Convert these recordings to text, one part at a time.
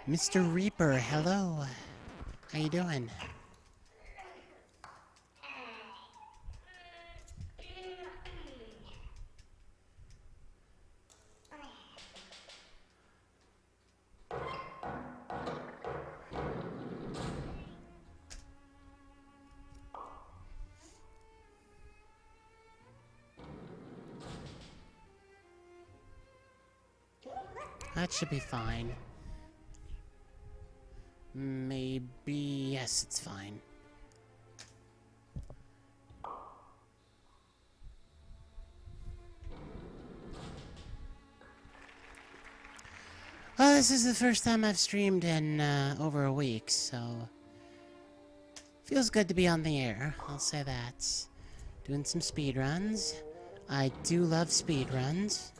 Mr. Reaper, hello. How you doing? That should be fine. Maybe... yes, it's fine. Well, this is the first time I've streamed in over a week, so... feels good to be on the air, I'll say that. Doing some speedruns. I do love speedruns.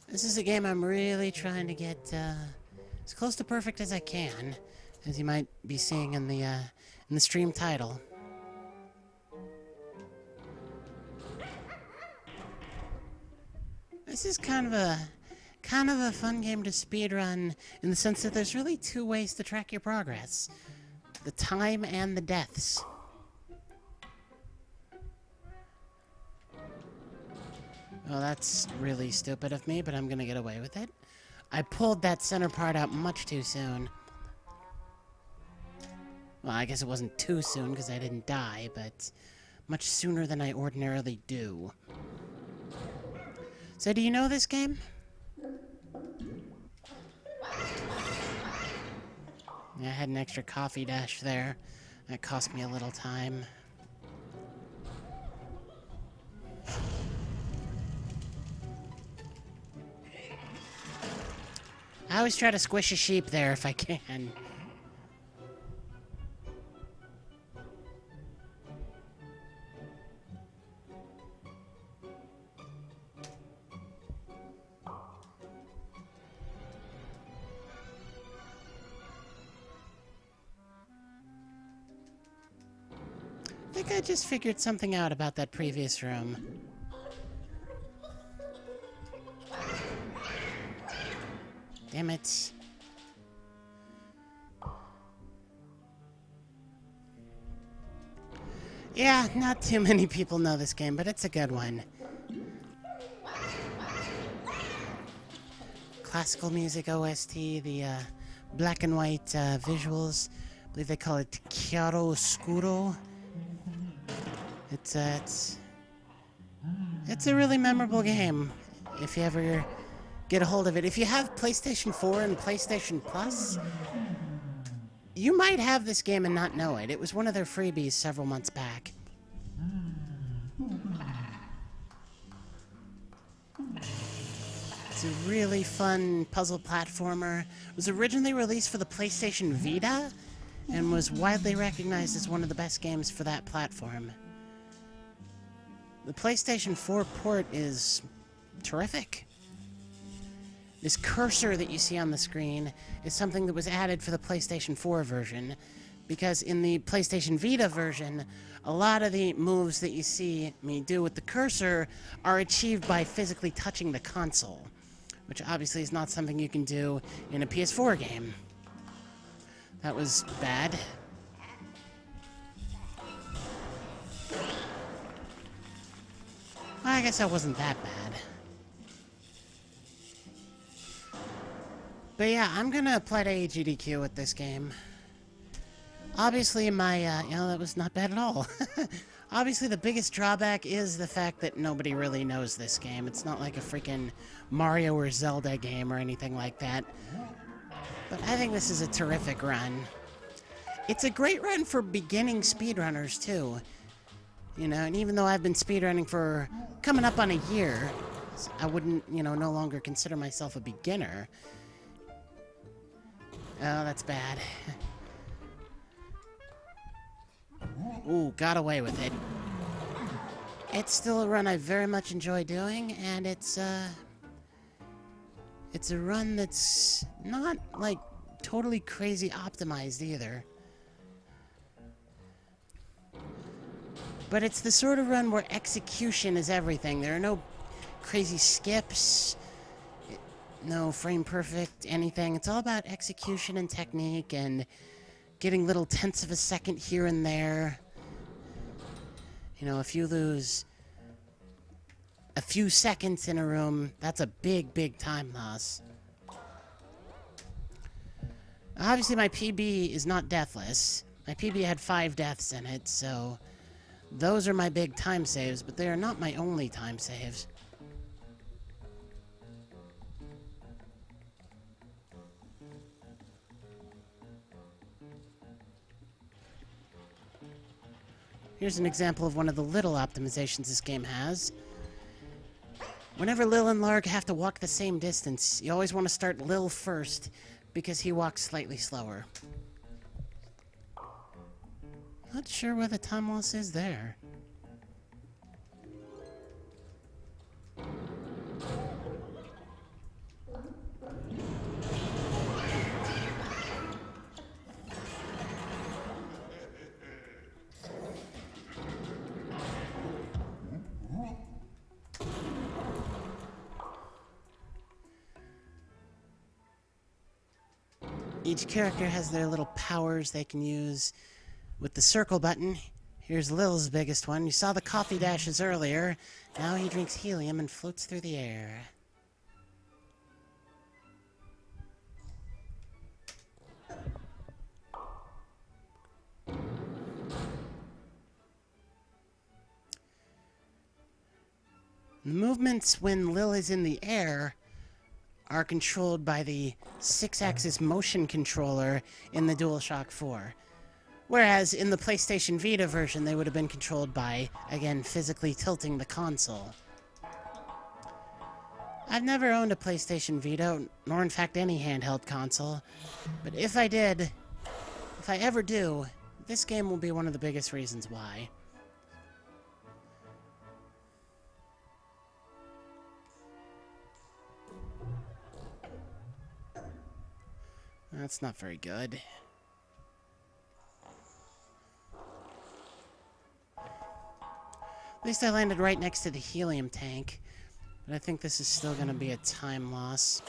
This is a game I'm really trying to get as close to perfect as I can, as you might be seeing in the stream title. This is kind of a fun game to speedrun in the sense that there's really two ways to track your progress: the time and the deaths. Well, that's really stupid of me, but I'm gonna get away with it. I pulled that center part out much too soon. Well, I guess it wasn't too soon because I didn't die, but much sooner than I ordinarily do. So, do you know this game? Yeah, I had an extra coffee dash there. That cost me a little time. I always try to squish a sheep there if I can. I think I just figured something out about that previous room. Damn it. Yeah, not too many people know this game, but it's a good one. Classical music OST, the black and white visuals. I believe they call it chiaro oscuro. It's a really memorable game if you ever get a hold of it. If you have PlayStation 4 and PlayStation Plus, you might have this game and not know it. It was one of their freebies several months back. It's a really fun puzzle platformer. It was originally released for the PlayStation Vita and was widely recognized as one of the best games for that platform. The PlayStation 4 port is terrific. This cursor that you see on the screen is something that was added for the PlayStation 4 version, because in the PlayStation Vita version, a lot of the moves that you see me do with the cursor are achieved by physically touching the console, which obviously is not something you can do in a PS4 game. That was bad. Well, I guess that wasn't that bad. But yeah, I'm gonna apply to AGDQ with this game. Obviously, that was not bad at all. Obviously, the biggest drawback is the fact that nobody really knows this game. It's not like a freaking Mario or Zelda game or anything like that. But I think this is a terrific run. It's a great run for beginning speedrunners, too. You know, and even though I've been speedrunning for coming up on a year, I wouldn't, no longer consider myself a beginner. Oh, that's bad. Ooh, got away with it. It's still a run I very much enjoy doing, and it's a run that's not, like, totally crazy optimized either. But it's the sort of run where execution is everything. There are no crazy skips. no frame perfect anything. It's all about execution and technique and getting little tenths of a second here and there. You know, if you lose a few seconds in a room, that's a big, big time loss. Obviously, my PB is not deathless. My PB had 5 deaths in it, so those are my big time saves, but they are not my only time saves. Here's an example of one of the little optimizations this game has. Whenever Lil and Larg have to walk the same distance, you always want to start Lil first, because he walks slightly slower. Not sure where the time loss is there. Each character has their little powers they can use. With the circle button, here's Lil's biggest one. You saw the coffee dashes earlier. Now he drinks helium and floats through the air. The movements when Lil is in the air are controlled by the 6-axis motion controller in the DualShock 4. Whereas in the PlayStation Vita version, they would have been controlled by, again, physically tilting the console. I've never owned a PlayStation Vita, nor in fact any handheld console, but if I did, if I ever do, this game will be one of the biggest reasons why. That's not very good. At least I landed right next to the helium tank, but I think this is still going to be a time loss.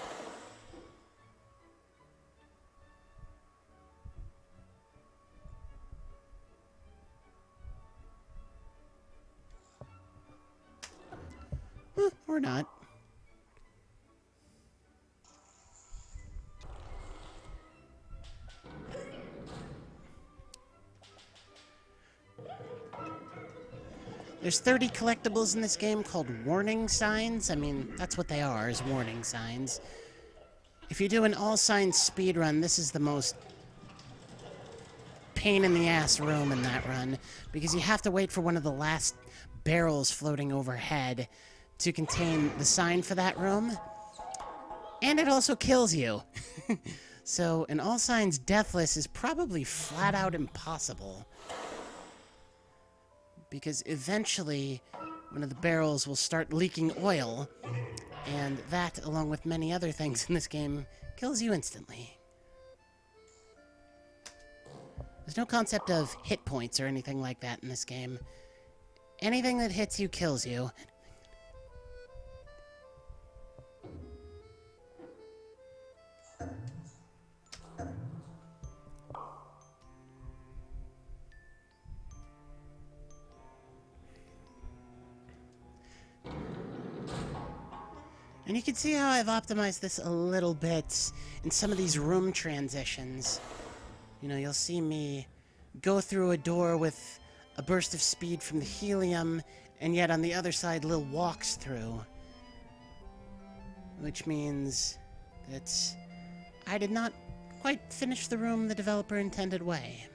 Or not. There's 30 collectibles in this game called warning signs. I mean, that's what they are, is warning signs. If you do an all signs speedrun, this is the most pain in the ass room in that run, because you have to wait for one of the last barrels floating overhead to contain the sign for that room. And it also kills you. So an all signs deathless is probably flat out impossible. Because eventually, one of the barrels will start leaking oil, and that, along with many other things in this game, kills you instantly. There's no concept of hit points or anything like that in this game. Anything that hits you kills you. And you can see how I've optimized this a little bit in some of these room transitions. You know, you'll see me go through a door with a burst of speed from the helium, and yet on the other side, Lil walks through. Which means that I did not quite finish the room the developer intended way.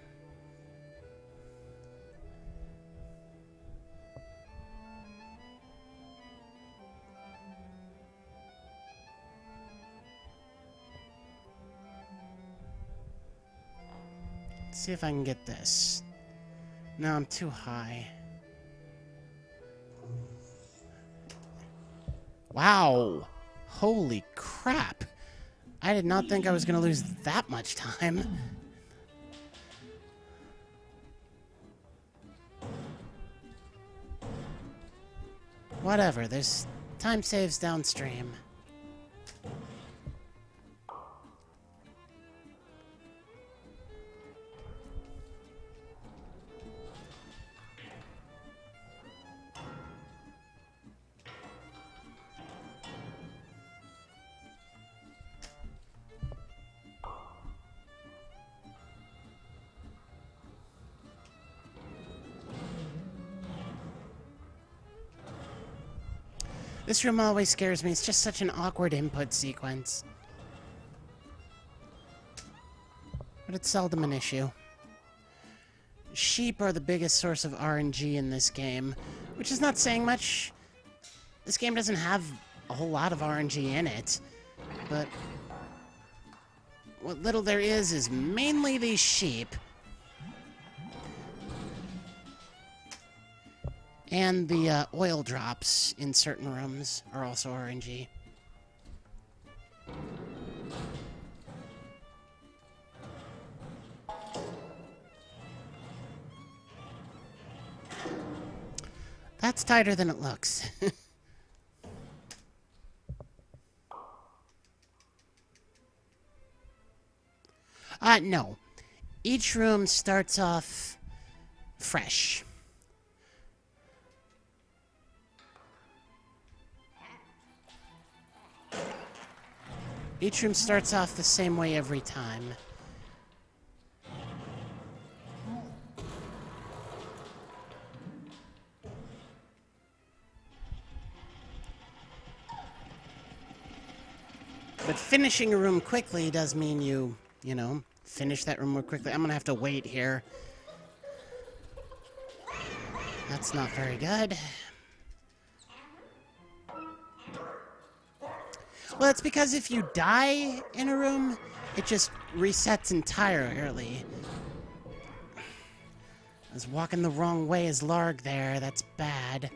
Let's see if I can get this. No, I'm too high. Wow! Holy crap! I did not think I was gonna lose that much time. Whatever, there's time saves downstream. This room always scares me. It's just such an awkward input sequence. But it's seldom an issue. Sheep are the biggest source of RNG in this game, which is not saying much. This game doesn't have a whole lot of RNG in it, but what little there is mainly these sheep. And the oil drops in certain rooms are also RNG. That's tighter than it looks. No. Each room starts off fresh. Each room starts off the same way every time. But finishing a room quickly does mean you know, finish that room more quickly. I'm gonna have to wait here. That's not very good. Well, it's because if you die in a room, it just resets entirely. I was walking the wrong way as Larg there. That's bad.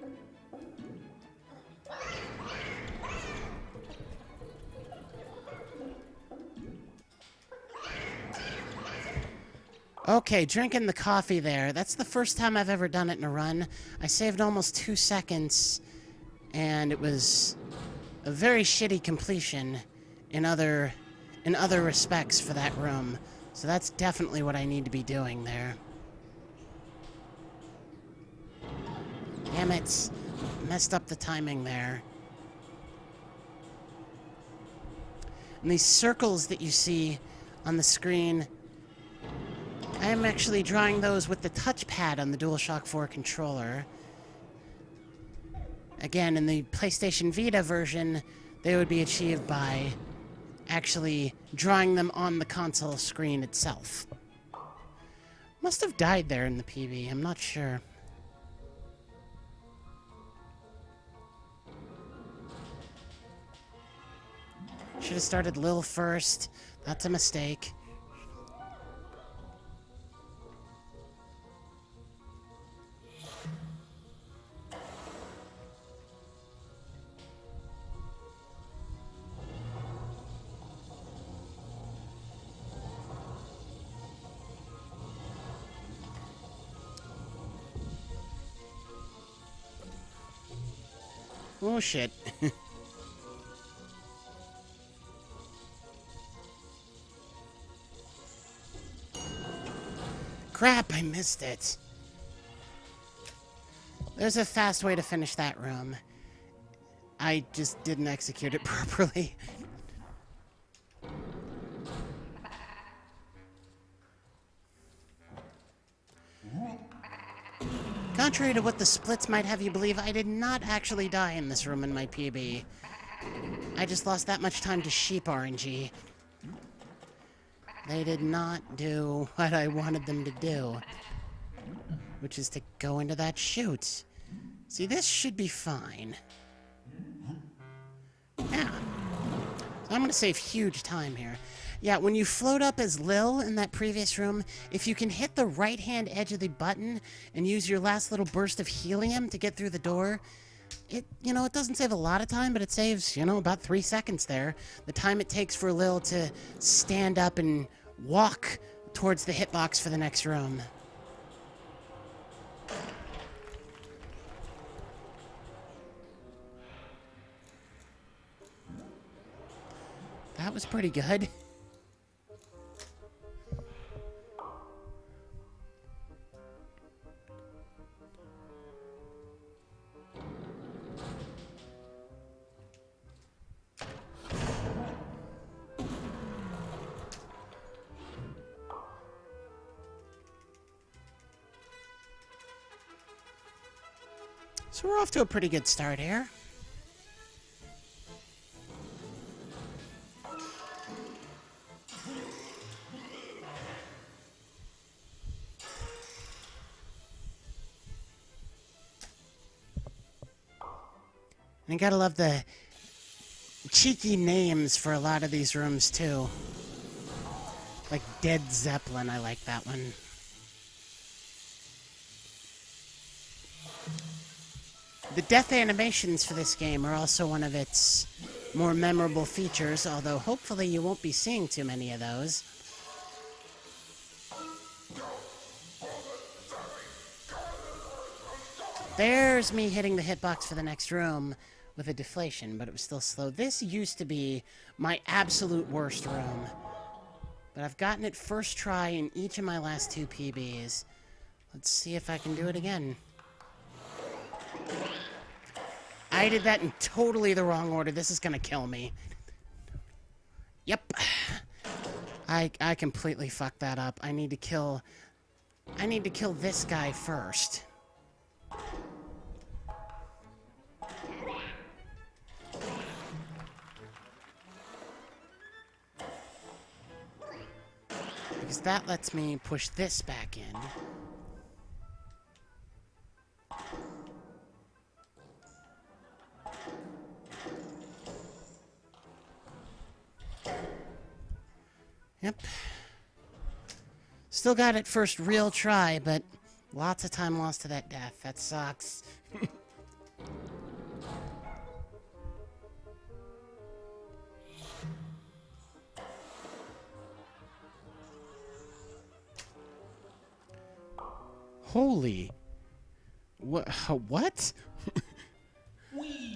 Okay, drinking the coffee there. That's the first time I've ever done it in a run. I saved almost 2 seconds, and it was a very shitty completion in other respects for that room. So that's definitely what I need to be doing there. Damn it. Messed up the timing there. And these circles that you see on the screen, I am actually drawing those with the touchpad on the DualShock 4 controller. Again, in the PlayStation Vita version, they would be achieved by actually drawing them on the console screen itself. Must have died there in the PB, I'm not sure. Should have started Lil first. That's a mistake. Oh, shit. Crap, I missed it. There's a fast way to finish that room. I just didn't execute it properly. Contrary to what the splits might have you believe, I did not actually die in this room in my PB. I just lost that much time to sheep RNG. They did not do what I wanted them to do, which is to go into that chute. See, this should be fine. Yeah. So I'm gonna save huge time here. Yeah, when you float up as Lil in that previous room, if you can hit the right-hand edge of the button and use your last little burst of helium to get through the door, it doesn't save a lot of time, but it saves, about 3 seconds there. The time it takes for Lil to stand up and walk towards the hitbox for the next room. That was pretty good. So we're off to a pretty good start here. And you gotta love the cheeky names for a lot of these rooms, too. Like Dead Zeppelin, I like that one. The death animations for this game are also one of its more memorable features, although hopefully you won't be seeing too many of those. There's me hitting the hitbox for the next room with a deflation, but it was still slow. This used to be my absolute worst room, but I've gotten it first try in each of my last 2 PBs. Let's see if I can do it again. I did that in totally the wrong order. This is gonna kill me. Yep. I completely fucked that up. I need to kill this guy first. Because that lets me push this back in. Yep. Still got it first real try, but lots of time lost to that death. That sucks. Holy. What?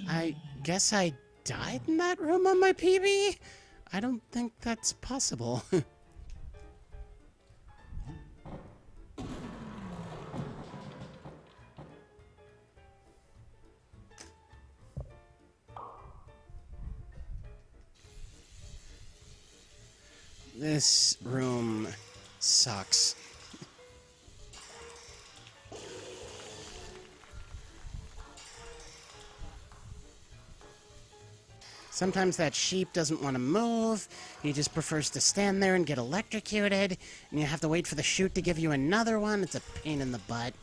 I guess I died in that room on my PB? I don't think that's possible. This room sucks. Sometimes that sheep doesn't want to move. He just prefers to stand there and get electrocuted. And you have to wait for the chute to give you another one. It's a pain in the butt.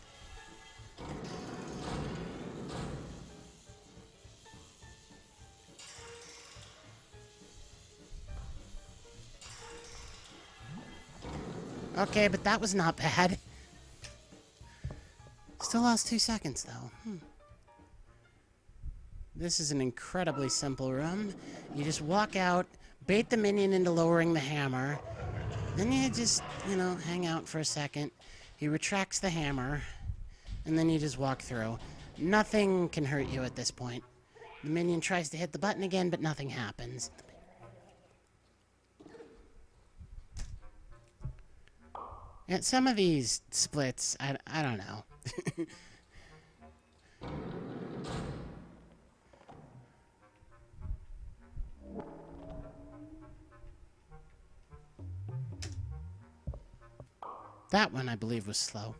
Okay, but that was not bad. Still lost 2 seconds, though. This is an incredibly simple room. You just walk out, bait the minion into lowering the hammer, then you just, hang out for a second. He retracts the hammer, and then you just walk through. Nothing can hurt you at this point. The minion tries to hit the button again, but nothing happens. And some of these splits, I don't know. That one, I believe, was slow.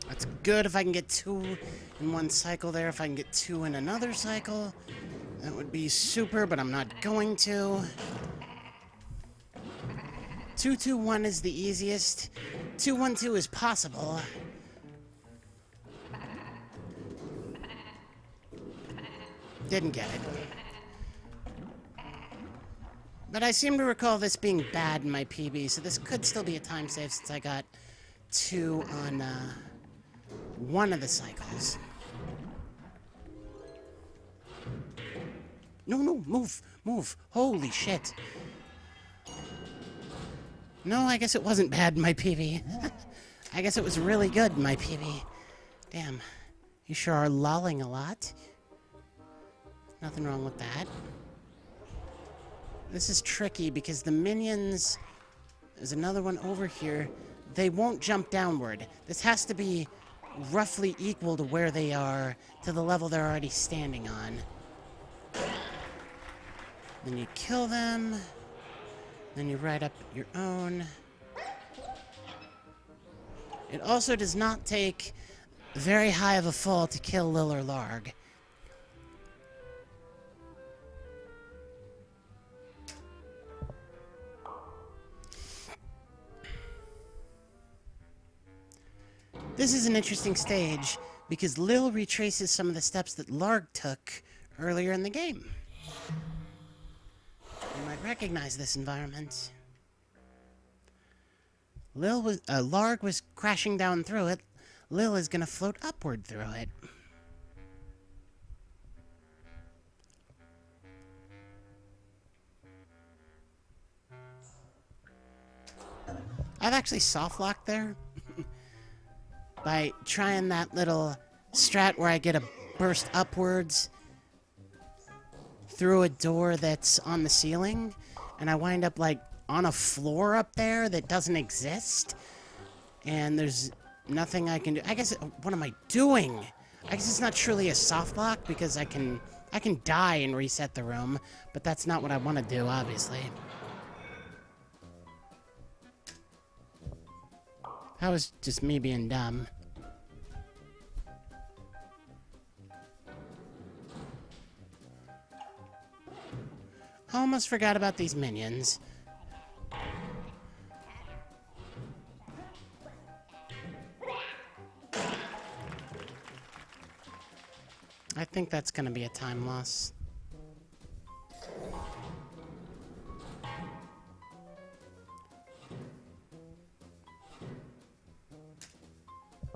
That's good if I can get 2 in one cycle there. If I can get 2 in another cycle, that would be super, but I'm not going to. 2-2-1 is the easiest. 2-1-2 is possible. Didn't get it. But I seem to recall this being bad in my PB, so this could still be a time save since I got 2 on one of the cycles. No, move. Holy shit. No, I guess it wasn't bad in my PB. I guess it was really good in my PB. Damn. You sure are lolling a lot. Nothing wrong with that. This is tricky because the minions... There's another one over here. They won't jump downward. This has to be roughly equal to where they are, to the level they're already standing on. Then you kill them. Then you write up your own. It also does not take very high of a fall to kill Lil or Larg. This is an interesting stage because Lil retraces some of the steps that Larg took earlier in the game. You might recognize this environment. Larg was crashing down through it. Lil is gonna float upward through it. I've actually soft locked there by trying that little strat where I get a burst upwards through a door that's on the ceiling, and I wind up like on a floor up there that doesn't exist, and there's nothing I can do. I guess, what am I doing? I guess it's not truly a soft lock because I can die and reset the room, but that's not what I want to do, obviously. That was just me being dumb. I almost forgot about these minions. I think that's gonna be a time loss.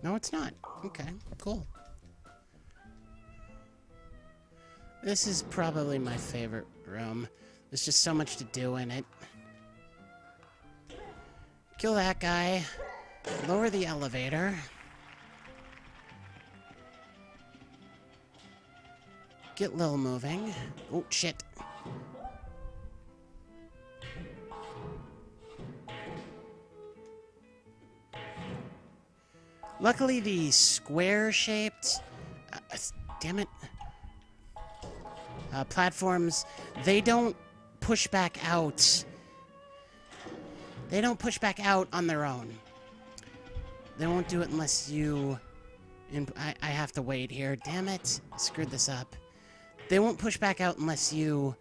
No, it's not. Okay, cool. This is probably my favorite room. There's just so much to do in it. Kill that guy. Lower the elevator. Get Lil moving. Oh, shit. Luckily, the square-shaped... damn it. Platforms, they don't push back out. They don't push back out on their own. They won't do it unless you... I have to wait here. Damn it. I screwed this up. They won't push back out unless you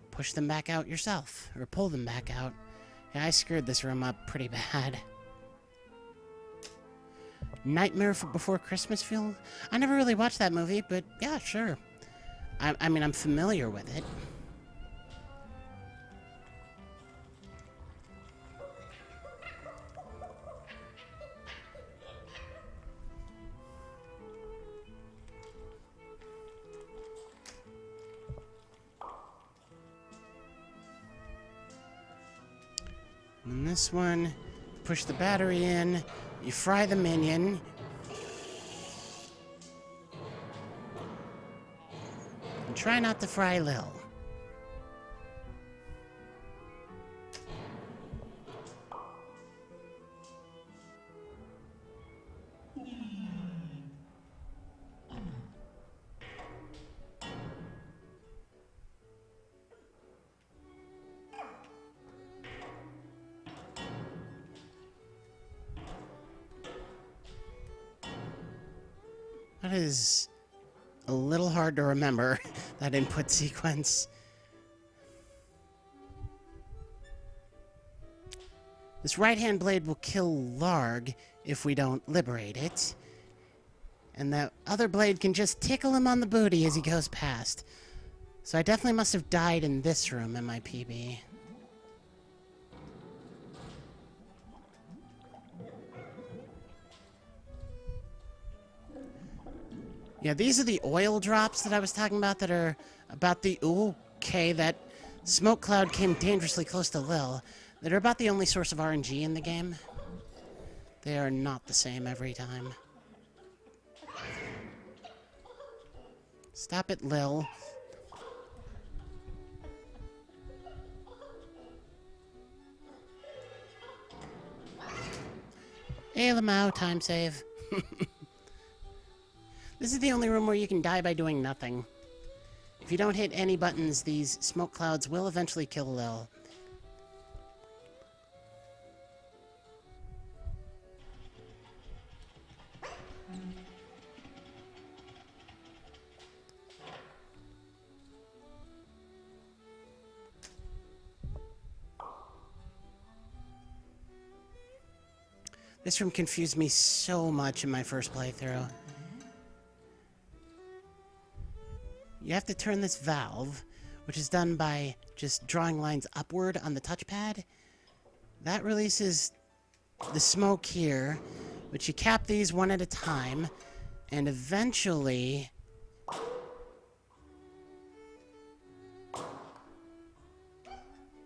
push them back out yourself, or pull them back out. Yeah, I screwed this room up pretty bad. Nightmare Before Christmas film? I never really watched that movie, but yeah, sure. I mean, I'm familiar with it. And this one, push the battery in, you fry the minion. And try not to fry Lil. That is a little hard to remember, that input sequence. This right-hand blade will kill Larg if we don't liberate it. And that other blade can just tickle him on the booty as he goes past. So I definitely must have died in this room in my PB. Yeah, these are the oil drops that I was talking about that are about the... Ooh, okay, that smoke cloud came dangerously close to Lil. That are about the only source of RNG in the game. They are not the same every time. Stop it, Lil. Hey, Lamau, time save. This is the only room where you can die by doing nothing. If you don't hit any buttons, these smoke clouds will eventually kill Lil. This room confused me so much in my first playthrough. You have to turn this valve, which is done by just drawing lines upward on the touchpad. That releases the smoke here, which you cap these one at a time, and eventually...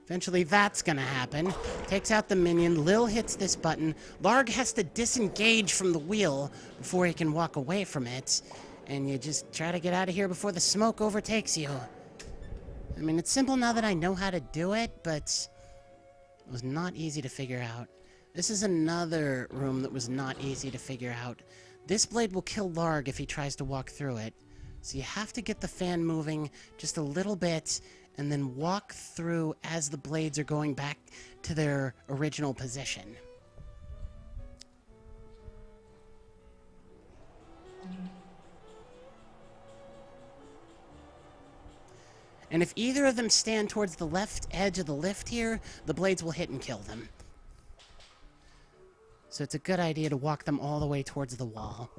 Eventually that's gonna happen. Takes out the minion, Lil hits this button, Larg has to disengage from the wheel before he can walk away from it, and you just try to get out of here before the smoke overtakes you. I mean, it's simple now that I know how to do it, but it was not easy to figure out. This is another room that was not easy to figure out. This blade will kill Larg if he tries to walk through it, so you have to get the fan moving just a little bit, and then walk through as the blades are going back to their original position. And if either of them stand towards the left edge of the lift here, the blades will hit and kill them. So it's a good idea to walk them all the way towards the wall.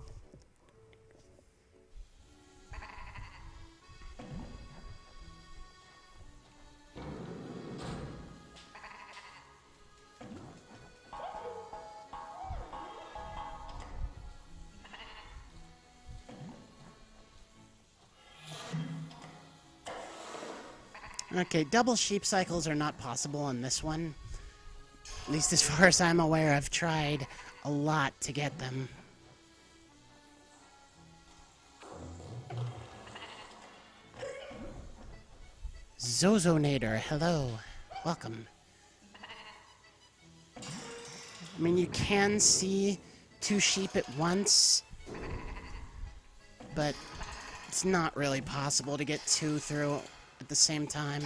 Okay, double sheep cycles are not possible on this one. At least as far as I'm aware, I've tried a lot to get them. Zozonator, hello. Welcome. I mean, you can see two sheep at once, but it's not really possible to get two through at the same time.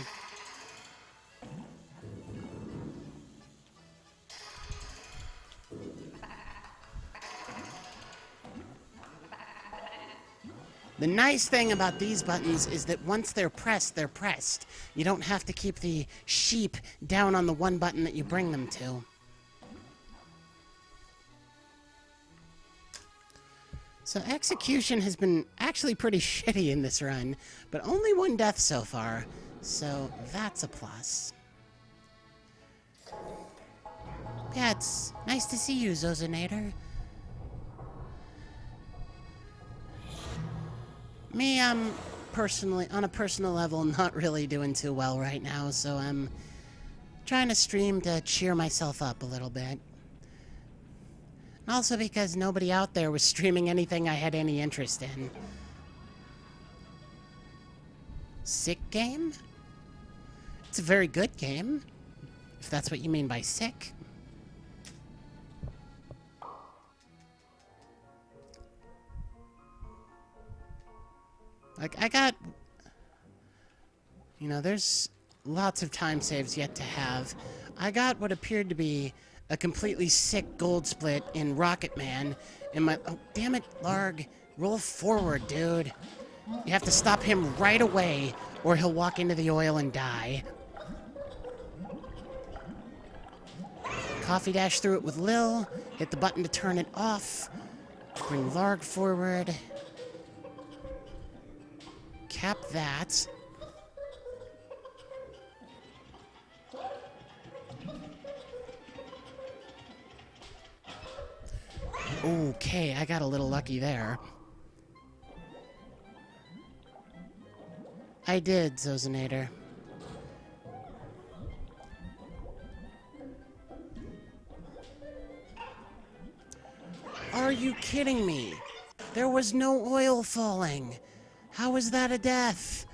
The nice thing about these buttons is that once they're pressed, they're pressed. You don't have to keep the sheep down on the one button that you bring them to. So execution has been actually pretty shitty in this run, but only one death so far, so that's a plus. Yeah, it's nice to see you, Zozonator. Me, I'm personally, on a personal level, not really doing too well right now, so I'm trying to stream to cheer myself up a little bit. Also because nobody out there was streaming anything I had any interest in. Sick game? It's a very good game, if that's what you mean by sick. Like, I got... You know, there's lots of time saves yet to have. I got what appeared to be a completely sick gold split in Rocket Man, and my... Oh, damn it, Larg. Roll forward, dude. You have to stop him right away, or he'll walk into the oil and die. Coffee dash through it with Lil. Hit the button to turn it off. Bring Larg forward. Cap that. Okay, I got a little lucky there. I did, Zozonator. Are you kidding me? There was no oil falling. How is that a death?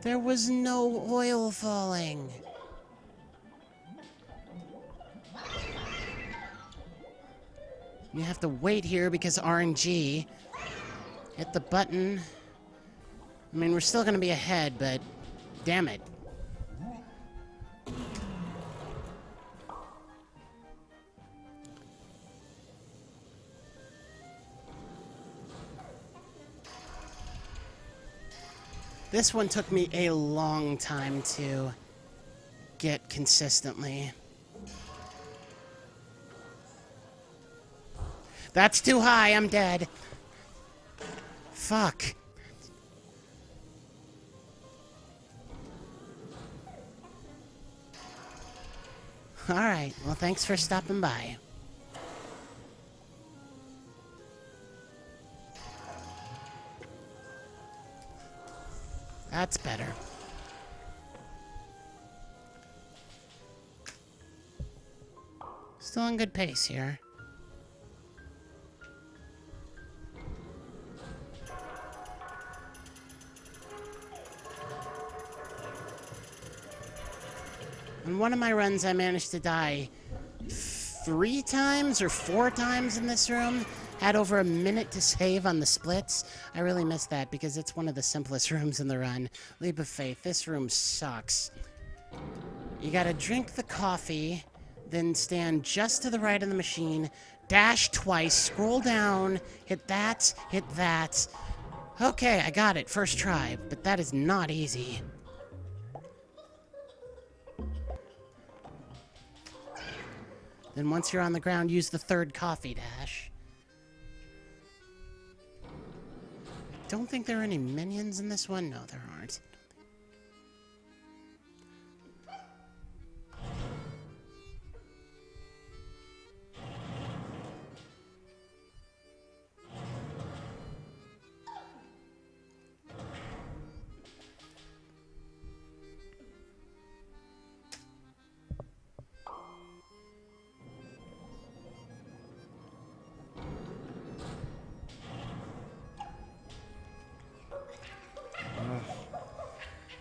There was no oil falling. You have to wait here because RNG. Hit the button. I mean, we're still gonna be ahead, but damn it. This one took me a long time to get consistently. That's too high, I'm dead. Fuck. Alright, well thanks for stopping by. That's better. Still on good pace here. On one of my runs, I managed to die 3 times or 4 times in this room. Had over a minute to save on the splits. I really missed that because it's one of the simplest rooms in the run. Leap of faith, this room sucks. You gotta drink the coffee, then stand just to the right of the machine, dash twice, scroll down, hit that, hit that. Okay, I got it, first try, but that is not easy. Then once you're on the ground, use the 3rd coffee dash. Don't think there are any minions in this one. No, there aren't.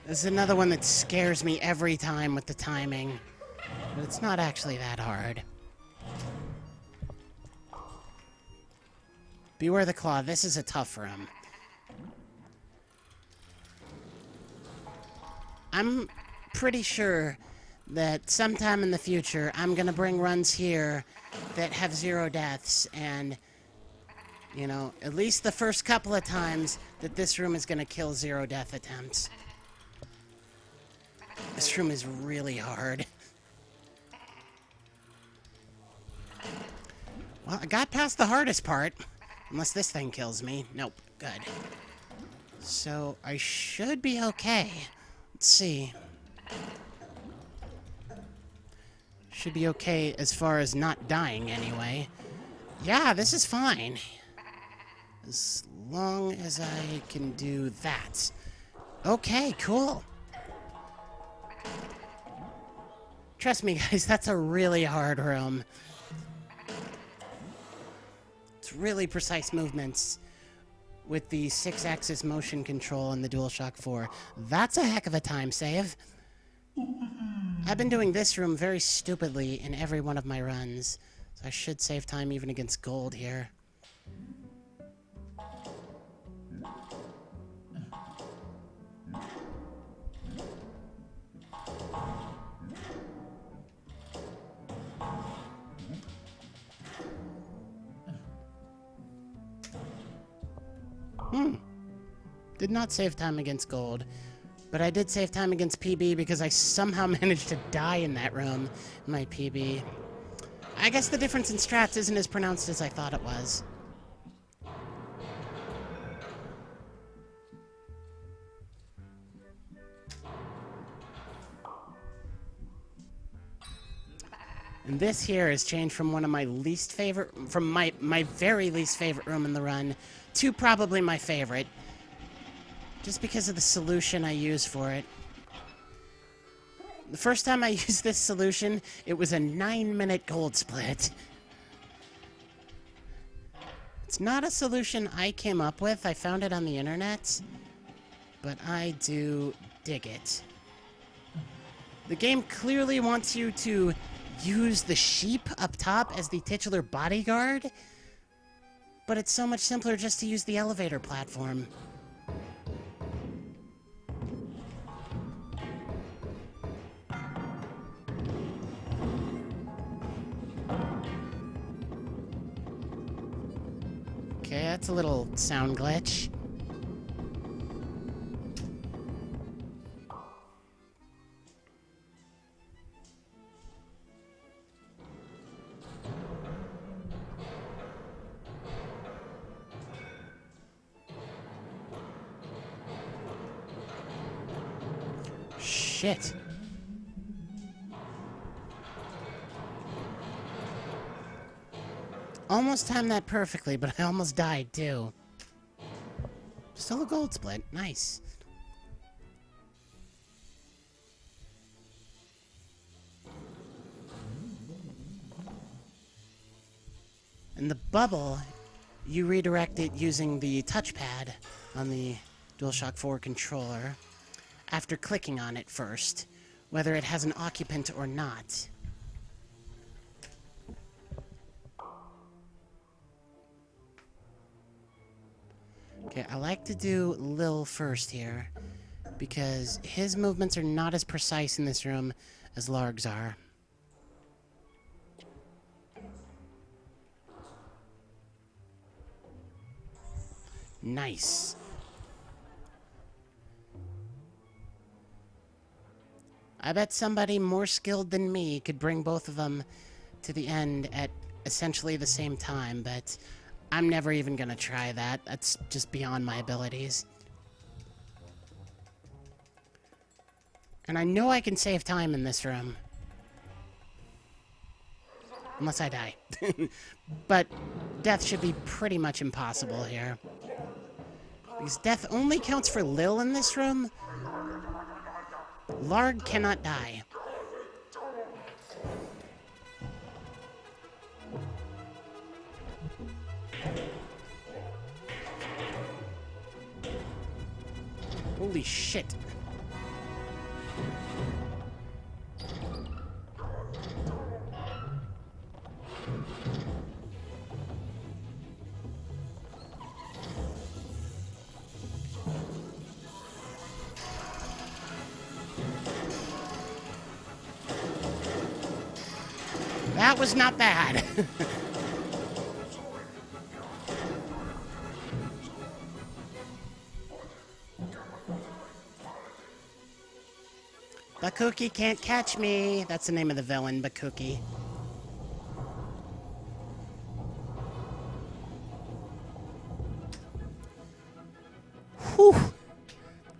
This is another one that scares me every time with the timing. But it's not actually that hard. Beware the Claw. This is a tough room. I'm pretty sure that sometime in the future, I'm gonna bring runs here that have 0 deaths, and, you know, at least the first couple of times that this room is gonna kill 0 death attempts. This room is really hard. Well, I got past the hardest part. Unless this thing kills me. Nope. Good. So, I should be okay. Let's see. Should be okay as far as not dying, anyway. Yeah, this is fine. As long as I can do that. Okay, cool. Trust me, guys, that's a really hard room. It's really precise movements with the 6-axis motion control and the DualShock 4. That's a heck of a time save. I've been doing this room very stupidly in every one of my runs, so I should save time even against gold here. Did not save time against gold, but I did save time against PB because I somehow managed to die in that room, my PB. I guess the difference in strats isn't as pronounced as I thought it was. And this here has changed from one of my least favorite, from my very least favorite room in the run, to probably my favorite. Just because of the solution I use for it. The first time I used this solution, it was a 9-minute gold split. It's not a solution I came up with. I found it on the internet. But I do dig it. The game clearly wants you to use the sheep up top as the titular bodyguard. but it's so much simpler just to use the elevator platform. Okay, that's a little sound glitch. Shit. Almost timed that perfectly, but I almost died too. Still a gold split. Nice. And the bubble, you redirect it using the touchpad on the DualShock 4 controller after clicking on it first, whether it has an occupant or not. Okay, I like to do Lil first here, because his movements are not as precise in this room as Larg's are. Nice. I bet somebody more skilled than me could bring both of them to the end at essentially the same time, but I'm never even gonna try that. That's just beyond my abilities. And I know I can save time in this room. Unless I die. But death should be pretty much impossible here. Because death only counts for Lil in this room. Larg cannot die. Holy shit. That was not bad. Bakuki can't catch me. That's the name of the villain, Bakuki. Whew.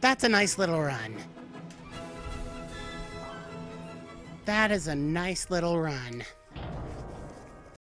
That's a nice little run. That is a nice little run.